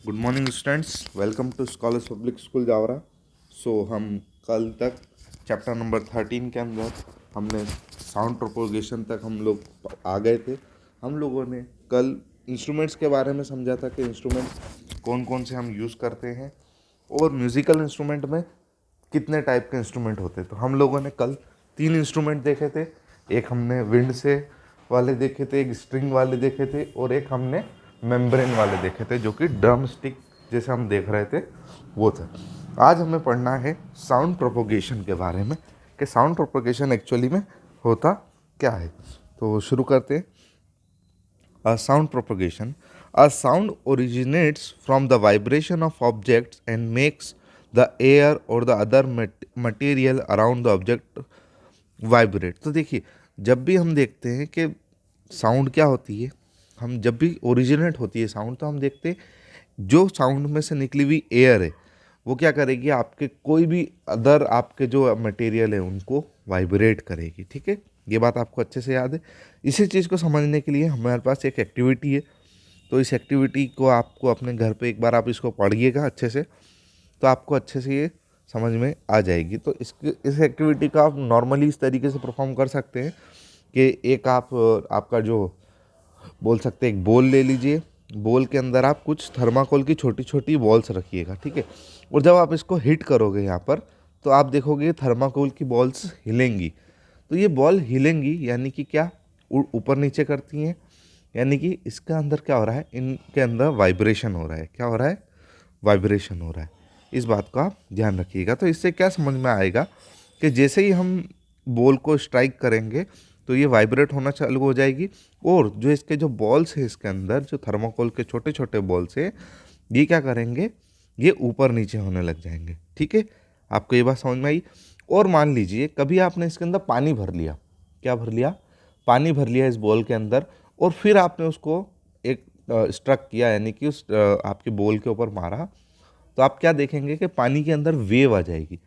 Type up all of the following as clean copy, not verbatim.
Good morning students, welcome to scholars public school Jaora. हम कल तक चैप्टर नंबर 13 के अंदर हमने साउंड प्रोपोगेशन तक हम लोग आ गए थे। हम लोगों ने कल इंस्ट्रूमेंट्स के बारे में समझा था कि इंस्ट्रूमेंट्स कौन कौन से हम यूज़ करते हैं और म्यूज़िकल इंस्ट्रूमेंट में कितने टाइप के इंस्ट्रूमेंट होते हैं। तो हम लोगों ने कल 3 इंस्ट्रूमेंट देखे थे। एक हमने विंड से वाले देखे थे, एक स्ट्रिंग वाले देखे थे और एक हमने मेम्ब्रेन वाले देखे थे, जो कि ड्रम स्टिक जैसे हम देख रहे थे वो था। आज हमें पढ़ना है साउंड प्रोपोगेशन के बारे में कि साउंड प्रोपोगेशन एक्चुअली में होता क्या है। तो शुरू करते हैं। Sound propagation. A sound originates from the vibration of objects and makes the air or the other material around the object vibrate. तो देखिए, जब भी हम देखते हैं कि साउंड क्या होती है, हम जब भी ओरिजिनेट होती है साउंड, तो हम देखते हैं जो साउंड में से निकली हुई एयर है वो क्या करेगी, आपके कोई भी अदर आपके जो मटेरियल है उनको वाइब्रेट करेगी। ठीक है, ये बात आपको अच्छे से याद है। इसी चीज़ को समझने के लिए हमारे पास एक एक्टिविटी है। तो इस एक्टिविटी को आपको अपने घर पे एक बार आप इसको पढ़िएगा अच्छे से, तो आपको अच्छे से ये समझ में आ जाएगी। तो इस एक्टिविटी का आप नॉर्मली इस तरीके से परफॉर्म कर सकते हैं कि एक आपका जो बोल सकते हैं, एक बोल ले लीजिए। बोल के अंदर आप कुछ थर्माकोल की छोटी छोटी बॉल्स रखिएगा। ठीक है, और जब आप इसको हिट करोगे यहाँ पर, तो आप देखोगे थर्माकोल की बॉल्स हिलेंगी। तो ये बॉल हिलेंगी यानी कि क्या, ऊपर नीचे करती हैं, यानी कि इसके अंदर क्या हो रहा है, इनके अंदर वाइब्रेशन हो रहा है। क्या हो रहा है? वाइब्रेशन हो रहा है। इस बात का आप ध्यान रखिएगा। तो इससे क्या समझ में आएगा कि जैसे ही हम बॉल को स्ट्राइक करेंगे तो ये वाइब्रेट होना चालू हो जाएगी, और जो इसके जो बॉल्स है इसके अंदर, जो थर्माकोल के छोटे छोटे बॉल्स है, ये क्या करेंगे, ये ऊपर नीचे होने लग जाएंगे। ठीक है, आपको ये बात समझ में आई। और मान लीजिए कभी आपने इसके अंदर पानी भर लिया। क्या भर लिया? पानी भर लिया इस बॉल के अंदर, और फिर आपने उसको एक स्ट्रक किया, यानी कि उस आपके बॉल के ऊपर मारा। तो आप क्या देखेंगे कि पानी के अंदर वेव आ जाएगी।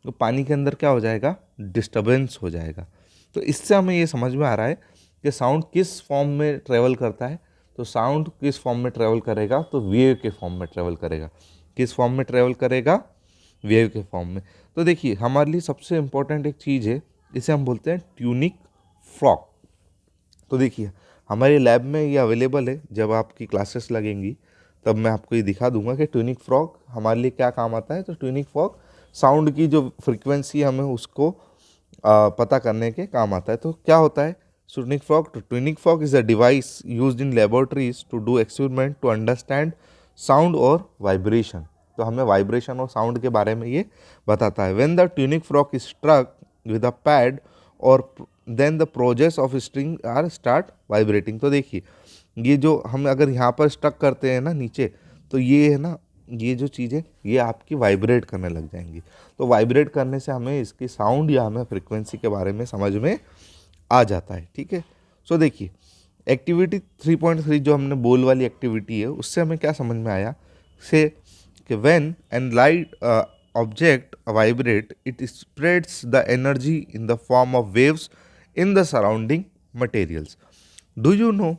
तो पानी के अंदर क्या हो जाएगा? डिस्टर्बेंस हो जाएगा। तो इससे हमें ये समझ में आ रहा है कि साउंड किस फॉर्म में ट्रेवल करता है। तो साउंड किस फॉर्म में ट्रेवल करेगा? तो वेव के फॉर्म में ट्रेवल करेगा। किस फॉर्म में ट्रेवल करेगा? वेव के फॉर्म में। तो देखिए, हमारे लिए सबसे इम्पोर्टेंट एक चीज़ है, इसे हम बोलते हैं ट्यूनिक फ्रॉक। तो देखिए, हमारे लैब में ये अवेलेबल है। जब आपकी क्लासेस लगेंगी तब मैं आपको ये दिखा दूंगा कि ट्यूनिक फ्रॉक हमारे लिए क्या काम आता है। तो ट्यूनिक फ्रॉक साउंड की जो फ्रीक्वेंसी हमें उसको पता करने के काम आता है। तो क्या होता है ट्यूनिक फ्रॉक? तो tuning fork is a device used in laboratories to do experiment to understand sound और वाइब्रेशन। तो हमें वाइब्रेशन और साउंड के बारे में ये बताता है। When the tuning fork is struck with a pad और then the prongs of string are start vibrating. तो देखिए, ये जो हम अगर यहाँ पर स्टक करते हैं ना नीचे, तो ये है ना, ये जो चीज़ें ये आपकी वाइब्रेट करने लग जाएंगी। तो वाइब्रेट करने से हमें इसकी साउंड या हमें फ्रिक्वेंसी के बारे में समझ में आ जाता है। ठीक है, सो देखिए, एक्टिविटी 3.3 जो हमने बोल वाली एक्टिविटी है, उससे हमें क्या समझ में आया से कि when an light object vibrate it spreads the energy in the form of waves in the surrounding materials. Do you know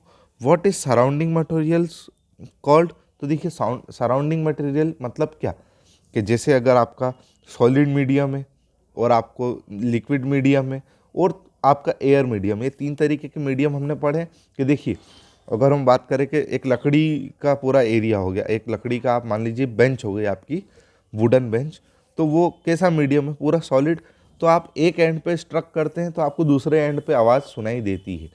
what is surrounding materials called? तो देखिए, सराउंडिंग मटेरियल मतलब क्या, कि जैसे अगर आपका सॉलिड मीडियम है और आपको लिक्विड मीडियम है और आपका एयर मीडियम, ये 3 तरीके के मीडियम हमने पढ़े। कि देखिए, अगर हम बात करें कि एक लकड़ी का पूरा एरिया हो गया, एक लकड़ी का आप मान लीजिए बेंच हो गई आपकी, वुडन बेंच, तो वो कैसा मीडियम है? पूरा सॉलिड। तो आप एक एंड पे स्ट्रक करते हैं तो आपको दूसरे एंड पे आवाज़ सुनाई देती है।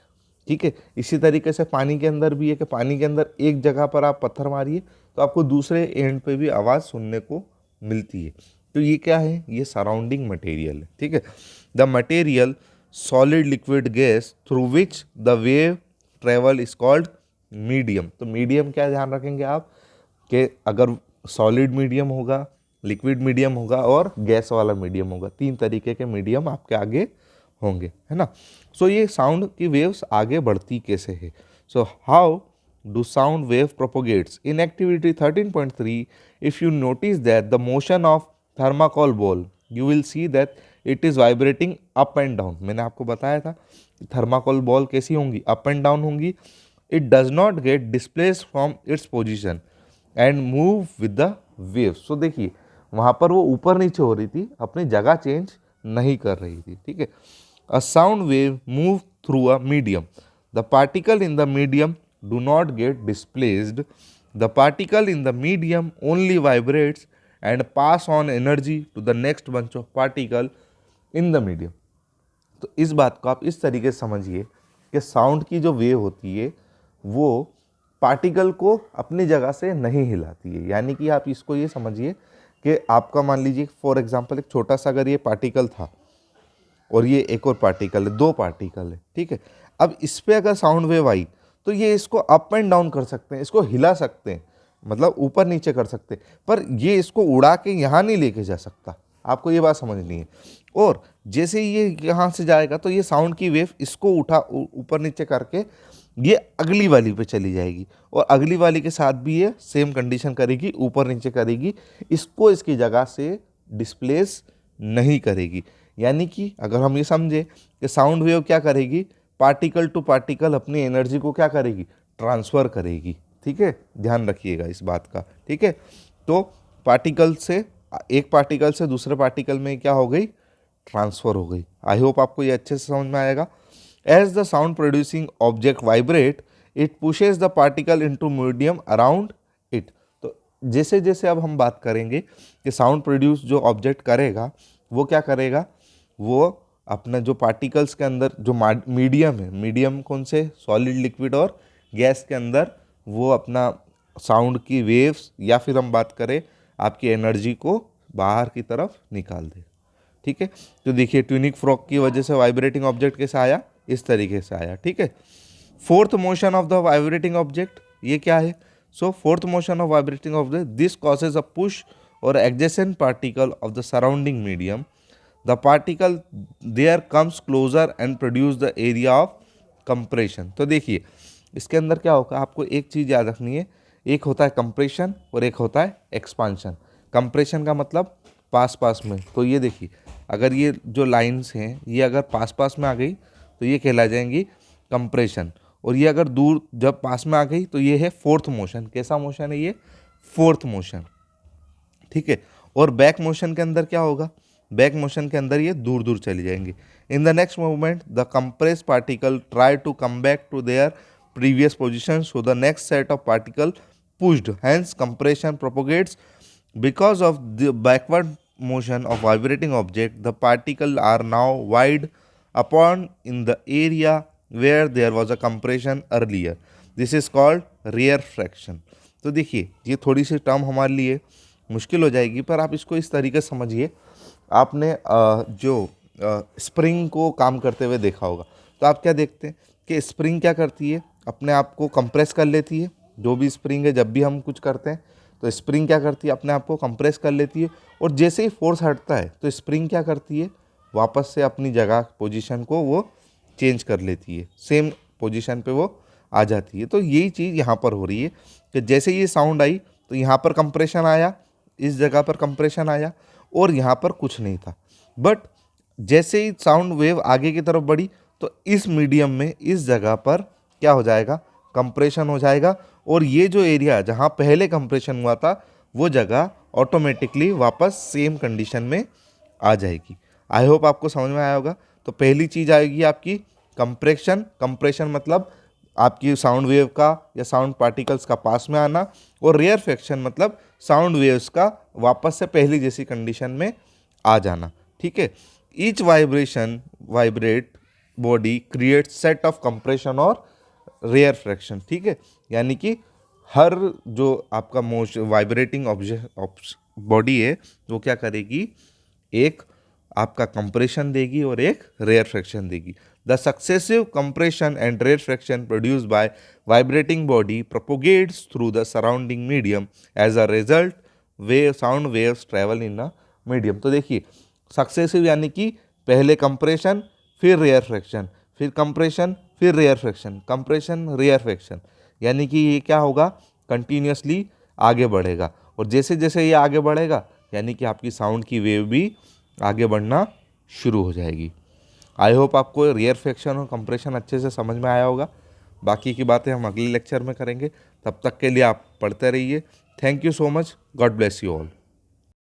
ठीक है, इसी तरीके से पानी के अंदर भी है कि पानी के अंदर एक जगह पर आप पत्थर मारिए तो आपको दूसरे एंड पे भी आवाज़ सुनने को मिलती है। तो ये क्या है? ये सराउंडिंग मटेरियल है। ठीक है, the material solid liquid gas through which the wave travel is called medium. तो मीडियम क्या ध्यान रखेंगे आप, कि अगर सॉलिड मीडियम होगा, लिक्विड मीडियम होगा और गैस वाला मीडियम होगा, 3 तरीके के मीडियम आपके आगे होंगे, है ना। सो ये साउंड की वेव्स आगे बढ़ती कैसे है? So how do sound wave propagates? In activity 13.3 if you notice that the motion of thermocol ball you will see that it is vibrating up and down. मैंने आपको बताया था थर्माकोल बॉल कैसी होंगी? अप एंड डाउन होंगी। It does not get displace from its position. And move with the wave. So देखिए वहाँ पर वो ऊपर नीचे हो रही थी, अपनी जगह चेंज नहीं कर रही थी, ठीक है। A sound wave move through a medium, the particle in the medium do not get displaced, the particle in the medium only vibrates and pass on energy to the next bunch of particle in the medium. तो इस बात को आप इस तरीके से समझिए कि साउंड की जो वेव होती है वो पार्टिकल को अपनी जगह से नहीं हिलाती है। यानी कि आप इसको ये समझिए कि आपका मान लीजिए फॉर एग्जांपल एक छोटा सा अगर ये पार्टिकल था और ये एक और पार्टिकल है, दो पार्टिकल है, ठीक है। अब इस पे अगर साउंड वेव आई तो ये इसको अप एंड डाउन कर सकते हैं, इसको हिला सकते हैं, मतलब ऊपर नीचे कर सकते हैं, पर ये इसको उड़ा के यहाँ नहीं लेके जा सकता। आपको ये बात समझनी है। और जैसे ही ये यहाँ से जाएगा तो ये साउंड की वेव इसको ऊपर नीचे करके ये अगली वाली पे चली जाएगी और अगली वाली के साथ भी ये सेम कंडीशन करेगी, ऊपर नीचे करेगी, इसको इसकी जगह से डिस्प्लेस नहीं करेगी। यानी कि अगर हम ये समझे कि साउंड वेव क्या करेगी, पार्टिकल टू पार्टिकल अपनी एनर्जी को क्या करेगी, ट्रांसफ़र करेगी, ठीक है। ध्यान रखिएगा इस बात का, ठीक है। तो पार्टिकल से एक पार्टिकल से दूसरे पार्टिकल में क्या हो गई, ट्रांसफ़र हो गई। आई होप आपको ये अच्छे से समझ में आएगा। As the sound producing object vibrate it pushes the particle into medium around it. तो जैसे जैसे अब हम बात करेंगे कि साउंड प्रोड्यूस जो ऑब्जेक्ट करेगा वो क्या करेगा, वो अपना जो पार्टिकल्स के अंदर जो मीडियम है, मीडियम कौन से, सॉलिड, लिक्विड और गैस के अंदर, वो अपना साउंड की वेव्स या फिर हम बात करें आपकी एनर्जी को बाहर की तरफ निकाल दे, ठीक है। तो देखिए ट्यूनिक फ्रॉग की वजह से वाइब्रेटिंग ऑब्जेक्ट कैसे आया, इस तरीके से आया, ठीक है। Forth motion of the vibrating object, ये क्या है, so forth motion of vibrating object, this causes a push or adjacent particle of the surrounding medium, the particle there comes closer and produce the area of compression. तो देखिए इसके अंदर क्या होगा, आपको एक चीज़ याद रखनी है, एक होता है कंप्रेशन और एक होता है एक्सपांशन। कंप्रेशन का मतलब पास पास में, तो ये देखिए अगर ये जो लाइंस हैं ये अगर पास पास में आ गई तो ये कहला जाएंगी कंप्रेशन, और ये अगर दूर जब पास में आ गई तो ये है फोर्थ मोशन। कैसा मोशन है ये, फोर्थ मोशन, ठीक है। और बैक मोशन के अंदर क्या होगा, बैक मोशन के अंदर ये दूर दूर चली जाएंगी। In the next movement the compress particle try to come back to their previous position, so the next set of particle pushed, hence compression propagates because of the backward motion of vibrating object. The particles are now wide upon in the area where there was a compression earlier. This is called rear fraction. तो देखिए ये थोड़ी सी term हमारे लिए मुश्किल हो जाएगी, पर आप इसको इस तरीके से समझिए। आपने जो स्प्रिंग को काम करते हुए देखा होगा, तो आप क्या देखते हैं कि स्प्रिंग क्या करती है, अपने आप को कंप्रेस कर लेती है। जो भी स्प्रिंग है, जब भी हम कुछ करते हैं तो स्प्रिंग क्या करती है, अपने आप को कंप्रेस कर लेती है, और जैसे ही फोर्स हटता है तो स्प्रिंग क्या करती है, वापस से अपनी जगह पोजीशन को वो चेंज कर लेती है, सेम पोजीशन पे वो आ जाती है। तो यही चीज़ यहाँ पर हो रही है कि जैसे ये साउंड आई तो यहाँ पर कंप्रेशन आया, इस जगह पर कंप्रेशन आया और यहाँ पर कुछ नहीं था, बट जैसे ही साउंड वेव आगे की तरफ बढ़ी तो इस मीडियम में इस जगह पर क्या हो जाएगा, कंप्रेशन हो जाएगा, और ये जो एरिया जहाँ पहले कंप्रेशन हुआ था वो जगह ऑटोमेटिकली वापस सेम कंडीशन में आ जाएगी। आई होप आपको समझ में आया होगा। तो पहली चीज़ आएगी आपकी कंप्रेशन। कंप्रेशन मतलब आपकी साउंड वेव का या साउंड पार्टिकल्स का पास में आना, और रेयर फ्रैक्शन मतलब साउंड वेव्स का वापस से पहली जैसी कंडीशन में आ जाना, ठीक है। Each vibrate body create set of compression और रेयर फ्रैक्शन, ठीक है। यानी कि हर जो आपका वाइब्रेटिंग ऑब्जेक्ट बॉडी है वो क्या करेगी, एक आपका कंप्रेशन देगी और एक रेयर फ्रैक्शन देगी। The successive compression and rarefaction produced by vibrating body propagates through the surrounding medium, as a result sound waves travel in a medium. तो देखिए सक्सेसिव यानी कि पहले कंप्रेशन फिर रेयर फ्रैक्शन, फिर कंप्रेशन फिर rarefaction, compression rarefaction, यानी कि ये क्या होगा, कंटिन्यूसली आगे बढ़ेगा। और जैसे जैसे ये आगे बढ़ेगा यानी कि आपकी साउंड की वेव भी आगे बढ़ना शुरू हो जाएगी। आई होप आपको रेयर फ्रैक्शन और कंप्रेशन अच्छे से समझ में आया होगा। बाकी की बातें हम अगले लेक्चर में करेंगे। तब तक के लिए आप पढ़ते रहिए, thank you so much, God bless you all.